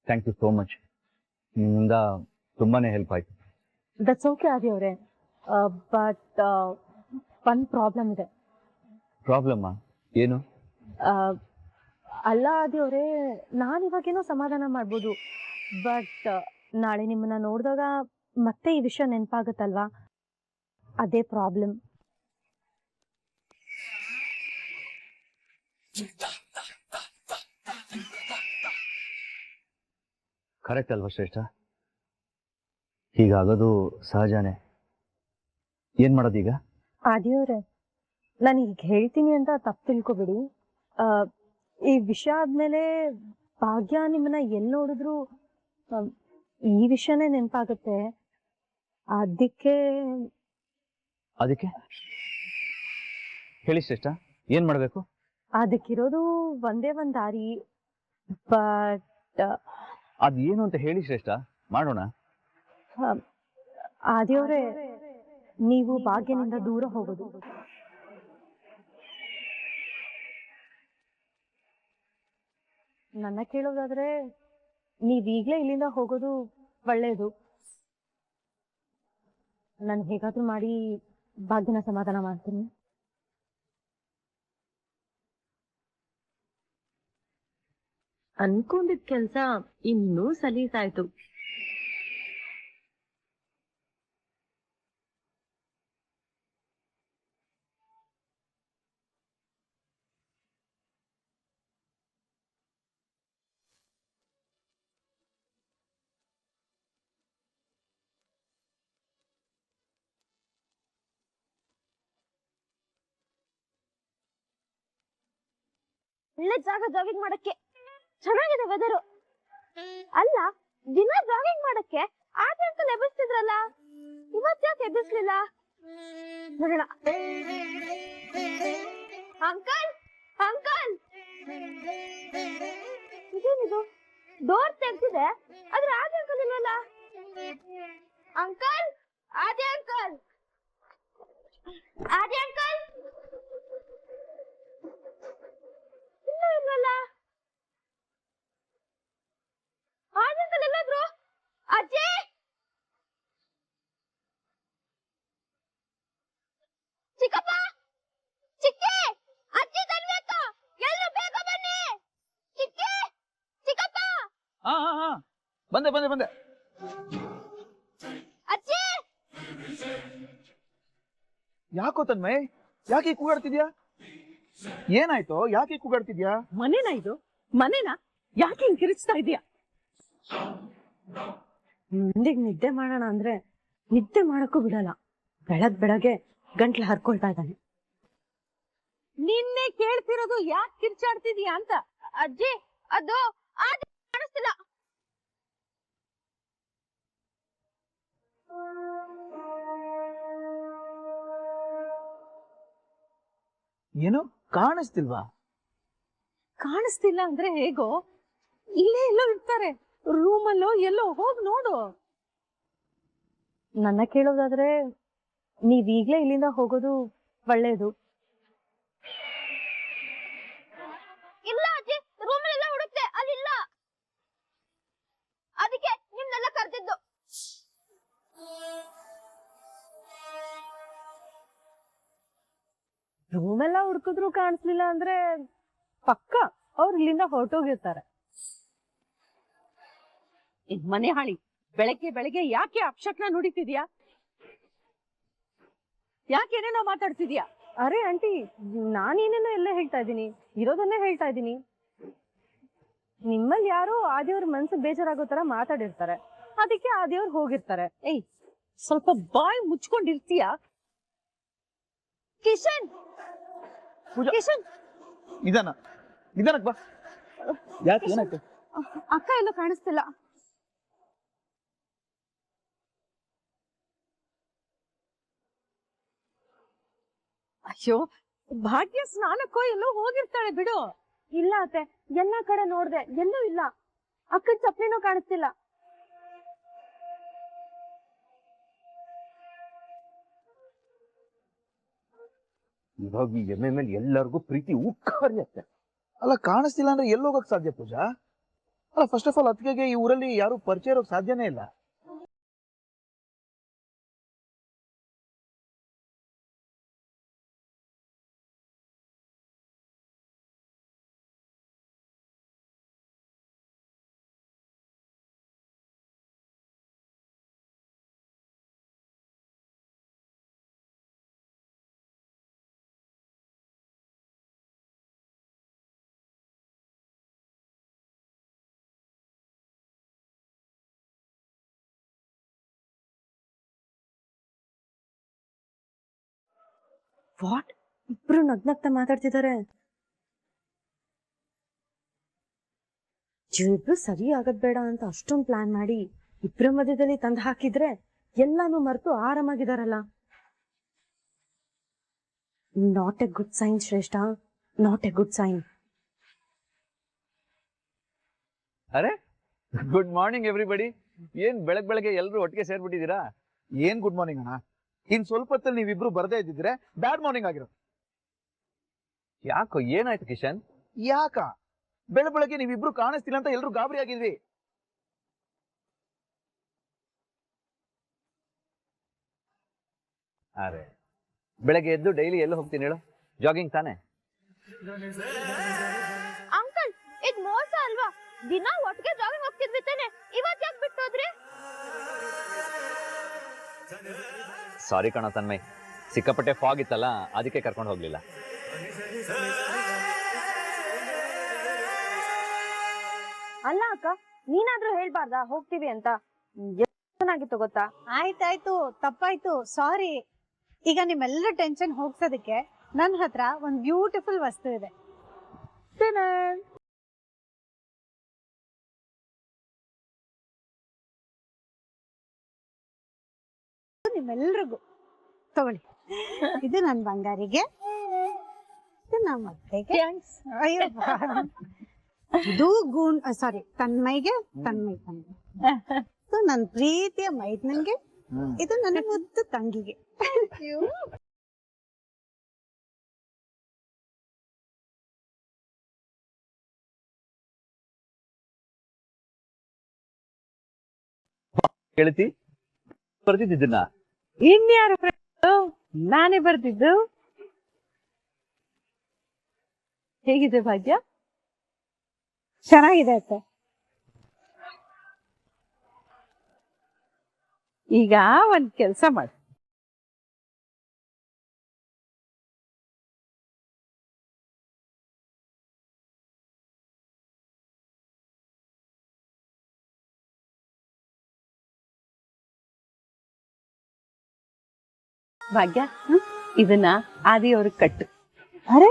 Thank you so much. ನಿಮ್ಮಿಂದ ತುಂಬಾನೇ help ಆಯ್ತು. ದಟ್ಸ್ ಓಕೆ ಆದಿ ಅವರೇ, ಬಟ್ ಒಂದು ಪ್ರಾಬ್ಲಮ್ ಇದೆ. ಪ್ರಾಬ್ಲಮ್ಮಾ? ಏನು? ಅಲ್ಲ ಆದಿ ಅವರೇ, ನಾನು ಇವಾಗೇನೋ ಸಮಾಧಾನ ಮಾಡ್ಬೋದು, ಬಟ್ ನಾಳೆ ನಿಮ್ಮನ್ನ ನೋಡಿದಾಗ ಮತ್ತೆ ಈ ವಿಷಯ ನೆನಪಾಗುತ್ತಲ್ವಾ, ಅದೇ ಪ್ರಾಬ್ಲಮ್. ಕರೆಕ್ಟ್ ಅಲ್ವಾ ಶ್ರೇಷ್ಠ? ಹೀಗಾಗೋದು ಸಹಜನೇ. ಏನ್ ಮಾಡೋದೀಗ? ಆದಿಯವ್ರೆ, ನಾನು ಈಗ ಹೇಳ್ತೀನಿ ಅಂತ ತಪ್ಪು ತಿಳ್ಕೊಬಿಡಿ. ಈ ವಿಷಯ ಆದ್ಮೇಲೆ ಭಾಗ್ಯ ನಿಮ್ಮನ್ನ ಎಲ್ಲಿ ನೋಡಿದ್ರು ಈ ವಿಷಯನೇ ನೆನಪಾಗುತ್ತೆ. ಅದಕ್ಕೆ ಹೇಳಿ ಶ್ರೇಷ್ಠ, ಏನ್ ಮಾಡ್ಬೇಕು? ಅದಕ್ಕಿರೋದು ಒಂದೇ ಒಂದ್ ದಾರಿ, ಬಟ್ ಅದೇನು ಅಂತ ಹೇಳಿ ಶ್ರೇಷ್ಠ, ಮಾಡೋಣ. ಆದಿಯವ್ರೆ, ನೀವು ಭಾಗ್ಯನಿಂದ ದೂರ ಹೋಗೋದು. ನನ್ನ ಕೇಳೋದಾದ್ರೆ ನೀವೀಗ್ಲೇ ಇಲ್ಲಿಂದ ಹೋಗೋದು ಒಳ್ಳೇದು. ನಾನು ಹೇಗಾದ್ರೂ ಮಾಡಿ ಭಾಗ್ಯನ ಸಮಾಧಾನ ಮಾಡ್ತೀನಿ. ಅನ್ಕೊಂಡಿದ್ ಕೆಲ್ಸ ಇನ್ನೂ ಸಲೀಸಾಯ್ತು. ಒಳ್ಳೆ ಜಾಗ ಜಾಗಿಂಗ್ ಮಾಡಕ್ಕೆ, ಚೆನ್ನಾಗಿದೆ ವೆದರು. ಅಲ್ಲ, ದಿನ ಜಾಗಿಂಗ್ ಮಾಡಕ್ಕೆ ಆಚೆ ಅಂಕಲ್ ಎಬ್ಬಿಸ್ತಿದ್ರಲ್ಲ, ಇವತ್ ಯಾಕೆ ಎಬ್ಬಿಸ್ಲಿಲ್ಲ? ನೋಡೋಣ. ಅಂಕಲ್ ಅಂಕಲ್, ಇದೇನಿದು? ಡೋರ್ ತೆಗ್ದಿದೆ, ಆದ್ರೆ ಆದಿ ಅಂಕಲ್ ಇಲ್ವಲ್ಲ? ಅಂಕಲ್, ಆದಿ ಅಂಕಲ್, ಆದಿ ಅಂಕಲ್ ಇಲ್ವಲ್ಲ? ಆದಿ ಅಂಕಲ್ ಎಲ್ಲಾದ್ರು? ಅಜ್ಜಿ, ಚಿಕ್ಕಪ್ಪ, ಚಿಕ್ಕಿ, ಅಜ್ಜಿ ತನ್ಬೇಕು, ಎಲ್ಲರೂ ಬೇಗ ಬನ್ನಿ. ಚಿಕ್ಕಿ, ಚಿಕ್ಕಪ್ಪ. ಬಂದೆ. ಅಜ್ಜಿ. ಯಾಕೋ ತನ್ಮಯ್, ಯಾಕೆ ಕೂಗಾಡ್ತಿದ್ಯಾ? ಏನಾಯ್ತು? ಯಾಕೆ ಕೂಗಾಡ್ತಿದ್ಯಾ? ಮನೇನಾ ಇದು? ಮನೇನಾ? ಯಾಕೆ ಹಿಂಗ್ ಕಿರಿಚ್ತಾ ಇದೀಯಾ? ಮುಂದಿಗೆ ನಿದ್ದೆ ಮಾಡೋಣ ಅಂದ್ರೆ ನಿದ್ದೆ ಮಾಡಕ್ಕೂ ಬಿಡಲ್ಲ. ಬೆಳಗ್ಗೆ ಗಂಟ್ಲು ಹರ್ಕೊಳ್ತಾ ಇದ್ದಾನೆ. ನಿನ್ನೆ ಕೇಳ್ತಿರೋದು ಯಾಕೆ ಕಿರ್ಚಾಡ್ತಿದ್ಯಾ ಅಂತ. ಅಜ್ಜಿ, ಅದು ಕಾಣಿಸ್ತಿಲ್ಲ. ಏನು ಕಾಣಿಸ್ತಿಲ್ವಾ? ಕಾಣಿಸ್ತಿಲ್ಲ ಅಂದ್ರೆ ಹೇಗೋ? ಇಲ್ಲೇ ಎಲ್ಲೋ ಇರ್ತಾರೆ, ರೂಮಲ್ಲೋ ಎಲ್ಲೋ, ಹೋಗ್ ನೋಡು. ನನ್ನ ಕೇಳೋದಾದ್ರೆ ನೀವೀಗ್ಲೇ ಇಲ್ಲಿಂದ ಹೋಗೋದು ಒಳ್ಳೇದು. ಇಲ್ಲ ಅಜ್ಜಿ, ರೂಮಲ್ಲೆಲ್ಲ ಹುಡುಕ್ತೆ, ಅಲ್ಲಿಲ್ಲ. ಅದಕ್ಕೆ ನಿಮ್ನೆಲ್ಲ ಕರ್ದಿದ್ದು. ರೂಮೆಲ್ಲ ಹುಡುಕಿದ್ರು ಕಾಣಿಸ್ಲಿಲ್ಲ ಅಂದ್ರೆ ಪಕ್ಕ ಅವ್ರು ಇಲ್ಲಿಂದ ಹೊರಟೋಗಿರ್ತಾರೆ. ಮನೆ ಹಾಳಿ, ಬೆಳಗ್ಗೆ ಯಾಕೆ ಅಪಶಕ್ನ ನುಡಿತಿದ್ಯಾ? ಯಾಕೆ ಏನೇನೋ ಮಾತಾಡ್ತಿದ್ಯಾ? ಅರೆ ಆಂಟಿ, ನಾನೇನೇನೋ ಎಲ್ಲ ಹೇಳ್ತಾ ಇದ್ದೀನಿ, ಇರೋದನ್ನೇ ಹೇಳ್ತಾ ಇದ್ದೀನಿ. ನಿಮ್ಮಲ್ಲಿ ಯಾರೋ ಆದಿಯವ್ರ ಮನ್ಸು ಬೇಜಾರಾಗೋ ತರ ಮಾತಾಡಿರ್ತಾರೆ, ಅದಕ್ಕೆ ಆದಿಯವ್ರು ಹೋಗಿರ್ತಾರೆ. ಏಯ್, ಸ್ವಲ್ಪ ಬಾಯ್ ಮುಚ್ಕೊಂಡಿರ್ತೀಯಾ? ಕಿಶನ್, ಕಿಶನ್, ನಿಧಾನಕ್ ಬಾ. ಯಾಕೆ, ಏನಾಯ್ತು? ಅಕ್ಕ ಎಲ್ಲೋ ಕಾಣಿಸ್ತಿಲ್ಲ. ಅಯ್ಯೋ, ಭಾಗ್ಯ ಸ್ನಾನಕ್ಕೋ ಎಲ್ಲೋ ಹೋಗಿರ್ತಾಳೆ ಬಿಡು. ಇಲ್ಲ ಅತ್ತೆ, ಎಲ್ಲ ಕಡೆ ನೋಡ್ದೆ, ಎಲ್ಲೂ ಇಲ್ಲ. ಅಕ್ಕನ ಚಪ್ಲಿನೂ ಕಾಣಿಸ್ತಿಲ್ಲ. ಇವಾಗ ಈ ಎಮ್ಮೆ ಮೇಲೆ ಎಲ್ಲರಿಗೂ ಪ್ರೀತಿ ಉಕ್ಕರಿಯತ್ತೆ. ಅಲ್ಲ ಕಾಣಿಸ್ತಿಲ್ಲ ಅಂದ್ರೆ ಎಲ್ಲಿ ಹೋಗಕ್ ಸಾಧ್ಯ ಪೂಜಾ? ಅಲ್ಲ ಫಸ್ಟ್ ಆಫ್ ಆಲ್ ಅತ್ತಿಗೆಗೆ ಈ ಊರಲ್ಲಿ ಯಾರು ಪರಿಚಯ ಇರೋಕ್ ಸಾಧ್ಯನೇ ಇಲ್ಲ. ವಾಟ್? ಇಬ್ರು ನಗ್ನಗ್ತಾ ಮಾತಾಡ್ತಿದ್ದಾರೆ. ಇಬ್ರು ಸರಿ ಆಗದ್ ಬೇಡ ಅಂತ ಅಷ್ಟೊಂದು ಪ್ಲಾನ್ ಮಾಡಿ ಇಬ್ರ ಮಧ್ಯದಲ್ಲಿ ತಂದು ಹಾಕಿದ್ರೆ ಎಲ್ಲಾನು ಮರೆತು ಆರಾಮಾಗಿದಾರಲ್ಲ. ನಾಟ್ ಎ ಗುಡ್ ಸೈನ್ ಶ್ರೇಷ್ಠ, ನಾಟ್ ಎ ಗುಡ್ ಸೈನ್. ಅರೆ ಗುಡ್ ಮಾರ್ನಿಂಗ್ ಎವ್ರಿಬಡಿ. ಏನ್ ಬೆಳಗ್ಗೆ ಎಲ್ಲರೂ ಒಟ್ಟಿಗೆ ಸೇರ್ಬಿಟ್ಟಿದ್ದೀರಾ? ಏನ್ ಗುಡ್ ಮಾರ್ನಿಂಗ್ ಅಣ್ಣ, ಇನ್ ಸ್ವಲ್ಪ ಹೊತ್ತಲ್ಲಿ ನೀವಿಬ್ರು ಬರ್ದೇ ಇದ್ದಿದ್ರೆ ಬ್ಯಾಡ್ ಮಾರ್ನಿಂಗ್ ಆಗಿರೋದು. ಯಾಕೋ ಏನಾಯ್ತು ಕಿಶನ್? ಯಾಕ ಬೆಳಗ್ಗೆ ನೀವಿಬ್ರು ಕಾಣಿಸ್ತಿಲ್ಲ ಅಂತ ಎಲ್ರು ಗಾಬರಿ ಆಗಿದ್ವಿ. ಅರೆ ಬೆಳಗ್ಗೆ ಎದ್ದು ಡೈಲಿ ಎಲ್ಲ ಹೋಗ್ತೀನಿ ಹೇಳು? ಜಾಗಿಂಗ್ ತಾನೆ? ಅಂಕಲ್ ಇದ್ ಮೋಸ ಅಲ್ವಾ? ದಿನ ಒಟ್ಟಿಗೆ ಜಾಗಿಂಗ್ ಹೋಗ್ತಿದ್ವಿ ತಾನೆ, ಇವತ್ ಯಾಕೆ ಬಿಟ್ಟು ಹೋದ್ರಿ? ಸಾರಿ ಕಣ ತನ್ಮಯ್, ಸಿಕ್ಕಾಪಟ್ಟೆ ಫಾಗ್ ಇತ್ತಲ್ಲ ಅದಕ್ಕೆ ಕರ್ಕೊಂಡು ಹೋಗ್ಲಿಲ್ಲ. ಅಲ್ಲ ಅಕ್ಕ, ನೀನಾದ್ರೂ ಹೇಳ್ಬಾರ್ದಾ ಹೋಗ್ತೀವಿ ಅಂತ? ಚೆನ್ನಾಗಿತ್ತು ಗೊತ್ತಾ? ಆಯ್ತಾಯ್ತು, ತಪ್ಪಾಯ್ತು, ಸಾರಿ. ಈಗ ನಿಮ್ಮೆಲ್ಲರ ಟೆನ್ಷನ್ ಹೋಗ್ಸೋದಕ್ಕೆ ನನ್ನ ಹತ್ರ ಒಂದ್ ಬ್ಯೂಟಿಫುಲ್ ವಸ್ತು ಇದೆ. ನಿಮ್ಮೆಲ್ರಿಗೂ ತಗೊಳ್ಳಿ. ಇದು ನನ್ ಬಂಗಾರಿಗೆ, ಇದು ನಮ್ಮ ಅತ್ತೆಗೆ, ಅಯ್ಯೋ ಇದು ಸಾರಿ ತನ್ಮೈಗೆ, ತನ್ಮೈ ಇದು ನನ್ನ ಪ್ರೀತಿಯ ಮೈದ್ನಂಗೆ, ಇದು ನನ್ನ ಮುದ್ದು ತಂಗಿಗೆ. ಕೇಳ್ತಿ ಬರ್ತಿದ್ದನ್ನ? ಇನ್ಯಾರು ನಾನೇ ಬರ್ತಿದ್ದು. ಹೇಗಿದೆ ಭಾಗ್ಯ? ಚೆನ್ನಾಗಿದೆ ಅತ್ತೆ. ಈಗ ಒಂದ್ ಕೆಲ್ಸ ಮಾಡಿ, ಭಾಗ್ಯ ಇದನ್ನ ಆದಿ ಅವ್ರಿಗೆ ಕಟ್ಟು. ಅರೆ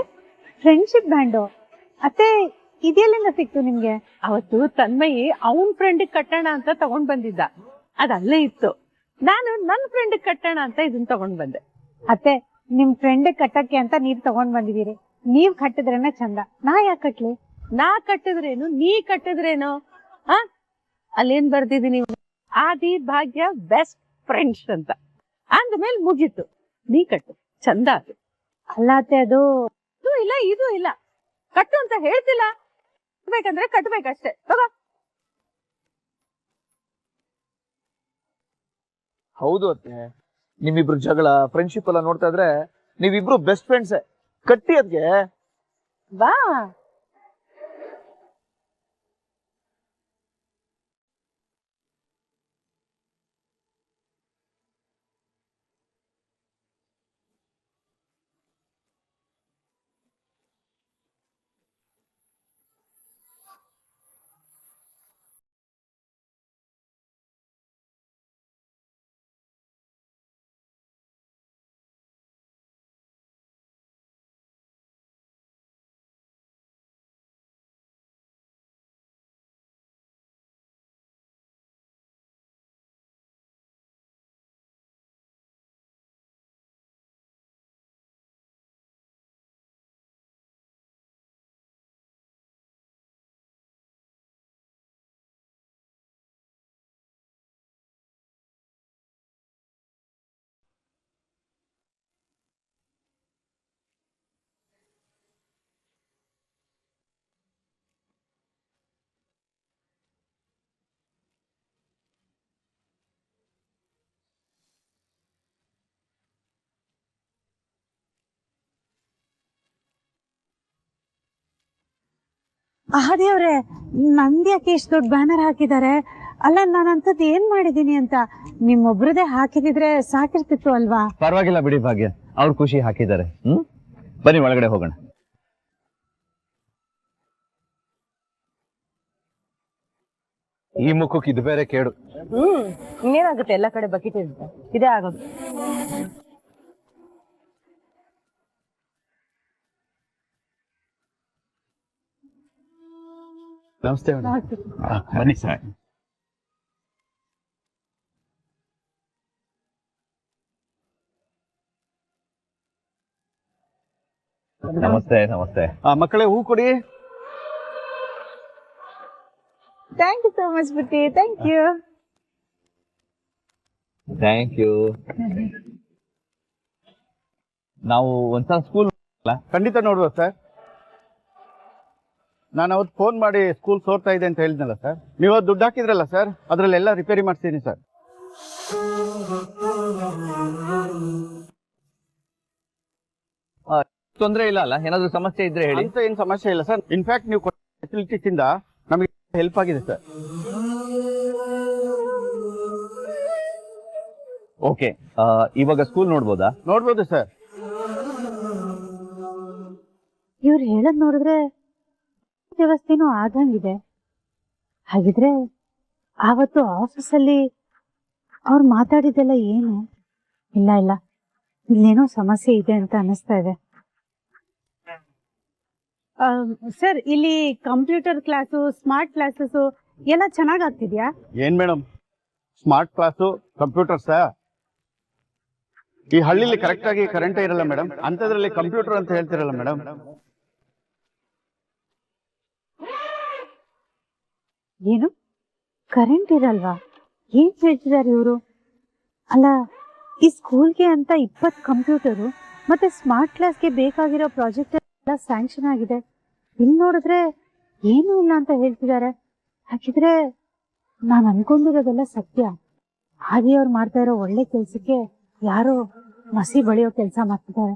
ಫ್ರೆಂಡ್ಶಿಪ್ ಬ್ಯಾಂಡು ಅತ್ತೆ, ಇದೆಲ್ಲಿಂದ ಸಿಕ್ತು ನಿಮ್ಗೆ? ಅವತ್ತು ತನ್ಮಯಿ ಅವನ್ ಫ್ರೆಂಡ್ ಕಟ್ಟೋಣ ಅಂತ ತಗೊಂಡ್ ಬಂದಿದ್ದ, ಅದಲ್ಲೇ ಇತ್ತು. ನಾನು ನನ್ನ ಫ್ರೆಂಡ್ ಕಟ್ಟೋಣ ಅಂತ ಇದನ್ನ ತಗೊಂಡ್ ಬಂದೆ. ಅತ್ತೆ ನಿಮ್ ಫ್ರೆಂಡ್ ಕಟ್ಟಕ್ಕೆ ಅಂತ ನೀವ್ ತಗೊಂಡ್ ಬಂದಿದೀರಿ, ನೀವ್ ಕಟ್ಟಿದ್ರೇನೆ ಚಂದ, ನಾ ಯಾಕೆ ಕಟ್ಲಿ? ನಾ ಕಟ್ಟಿದ್ರೇನು ನೀ ಕಟ್ಟಿದ್ರೇನು? ಅಲ್ಲೇನ್ ಬರ್ದಿದೀನಿ, ಆದಿ ಭಾಗ್ಯ ಬೆಸ್ಟ್ ಫ್ರೆಂಡ್ಸ್ ಅಂತ. ಅಂದ್ಮೇಲೆ ಮುಗೀತು, ನೀ ಕಟ್ಟು, ಚಂದ ಅದು. ಅಲ್ಲ ಅತ್ತೆ ಅದು ಇಲ್ಲ ಇದು ಇಲ್ಲ, ಕಟ್ಟು ಅಂತ ಹೇಳ್ತಿಲ್ಲ, ಬೇಕಂದ್ರೆ ಕಟ್ಬೇಕಷ್ಟೇ. ತಗೋ. ಹೌದು ಅತ್ತೆ, ನಿಮ್ಮಿಬ್ರು ಜಗಳ ಫ್ರೆಂಡ್ಶಿಪ್ ಎಲ್ಲ ನೋಡ್ತಾ ಇದ್ರೆ ನೀವಿಬ್ರು ಬೆಸ್ಟ್ ಫ್ರೆಂಡ್ಸೇ. ಕಟ್ಟಿ ಅದ್ಗೆ ಬಾ. ದೇವ್ರೆ, ನಂದ್ಯಾಕೆ ಇಷ್ಟು ದೊಡ್ಡ ಬ್ಯಾನರ್ ಹಾಕಿದ್ದಾರೆ? ಅಲ್ಲ, ನಾನಂತದ್ ಏನ್ ಮಾಡಿದೀನಿ ಅಂತ ನಿಮ್ಮೊಬ್ರದೇ ಹಾಕಿದಿದ್ರೆ ಸಾಕಿರ್ತಿತ್ತು ಅಲ್ವಾ? ಪರವಾಗಿಲ್ಲ ಬಿಡಿ ಭಾಗ್ಯ, ಅವ್ರ ಖುಷಿ ಹಾಕಿದ್ದಾರೆ. ಬನ್ನಿ ಒಳಗಡೆ ಹೋಗೋಣ. ಈ ಮುಖಕ್ಕೆ ಇದು ಬೇರೆ ಕೇಡು. ಇನ್ನೇನಾಗುತ್ತೆ, ಎಲ್ಲ ಕಡೆ ಬಕೆಟ್ ಇದೇ ಆಗೋದು. ನಮಸ್ತೆ ಮೇಡಮ್. ಬನ್ನಿ ಸರ್. ನಮಸ್ತೆ ನಮಸ್ತೆ. ಮಕ್ಕಳೇ ಹೂ ಕೊಡಿ. ಥ್ಯಾಂಕ್ ಯು ಸೋ ಮಚ್ ಬುಟ್ಟಿ, ಥ್ಯಾಂಕ್ ಯು. Thank you. ನಾವು ಒಂದ್ಸಲ ಸ್ಕೂಲ್ ಖಂಡಿತ ನೋಡ್ಬೋದು ಸರ್. ನಾನು ಅವತ್ತು ಫೋನ್ ಮಾಡಿ ಸ್ಕೂಲ್ ಸೋರ್ತಾ ಇದೆ ಅಂತ ಹೇಳಿದ್ನಲ್ಲ ಸರ್, ನೀವು ಅದು ದುಡ್ಡು ಹಾಕಿದ್ರಲ್ಲ ಸರ್, ಅದರಲ್ಲೆಲ್ಲ ರಿಪೇರಿ ಮಾಡಿಸ್ತೀನಿ ಸರ್. ತೊಂದರೆ ಇಲ್ಲ ಅಲ್ಲ? ಏನಾದ್ರು ಸಮಸ್ಯೆ ಇದ್ರೆ ಹೇಳಿ. ಅಂತ ಏನು ಸಮಸ್ಯೆ ಇಲ್ಲ ಸರ್. ಇನ್ಫ್ಯಾಕ್ಟ್ ನೀವು ಕೊಟ್ಟ ಫೆಸಿಲಿಟೀಸ್ ಇಂದ ನಮಗೆ ಹೆಲ್ಪ್ ಆಗಿದೆ ಸರ್. ಓಕೆ, ಇವಾಗ ಸ್ಕೂಲ್ ನೋಡ್ಬೋದಾ? ನೋಡ್ಬೋದು ಸರ್. ಇವ್ರು ಹೇಳದ್ ನೋಡಿದ್ರೆ ವ್ಯವಸ್ಥೆನೂ ಆದಂಗಿದೆ. ಹಾಗಿದ್ರೆ ಆವತ್ತು ಆಫೀಸಲ್ಲಿ ಅವ್ರು ಮಾತಾಡಿದ್ದೆಲ್ಲ ಏನು? ಇಲ್ಲ ಇಲ್ಲ, ಇಲ್ಲೇನೋ ಸಮಸ್ಯೆ ಇದೆ ಅಂತ ಅನಿಸ್ತಾ ಇದೆ. ಸರ್, ಇಲ್ಲಿ ಕಂಪ್ಯೂಟರ್ ಕ್ಲಾಸು, ಸ್ಮಾರ್ಟ್ ಕ್ಲಾಸಸ್ ಎಲ್ಲ ಚೆನ್ನಾಗ್ ಆಗ್ತಿದ್ಯಾ? ಏನ್ ಮೇಡಮ್, ಸ್ಮಾರ್ಟ್ ಕ್ಲಾಸು, ಕಂಪ್ಯೂಟರ್ಸ? ಈ ಹಳ್ಳಿಲಿ ಕರೆಕ್ಟ್ ಆಗಿ ಕರೆಂಟೇ ಇರಲ್ಲ ಮೇಡಮ್, ಅಂತದ್ರಲ್ಲಿ ಕಂಪ್ಯೂಟರ್ ಅಂತ ಹೇಳ್ತಿರಲ್ಲ ಮೇಡಮ್. ಏನು, ಕರೆಂಟ್ ಇರಲ್ವಾ? ಏನ್ ಹೇಳ್ತಿದ್ದಾರೆ ಇವರು? ಅಲ್ಲ, ಈ ಸ್ಕೂಲ್ಗೆ ಅಂತ 20 ಕಂಪ್ಯೂಟರು ಮತ್ತೆ ಸ್ಮಾರ್ಟ್ ಕ್ಲಾಸ್ಗೆ ಬೇಕಾಗಿರೋ ಪ್ರಾಜೆಕ್ಟ್ ಎಲ್ಲ ಸ್ಯಾಂಕ್ಷನ್ ಆಗಿದೆ. ಇಲ್ಲಿ ನೋಡಿದ್ರೆ ಏನೂ ಇಲ್ಲ ಅಂತ ಹೇಳ್ತಿದ್ದಾರೆ. ಹಾಗಿದ್ರೆ ನಾನು ಅನ್ಕೊಂಡಿರೋದೆಲ್ಲ ಸತ್ಯ. ಹಾಗೆ ಅವ್ರು ಮಾಡ್ತಾ ಇರೋ ಒಳ್ಳೆ ಕೆಲ್ಸಕ್ಕೆ ಯಾರೋ ಮಸಿ ಬಳಿಯೋ ಕೆಲಸ ಮಾಡ್ತಿದ್ದಾರೆ.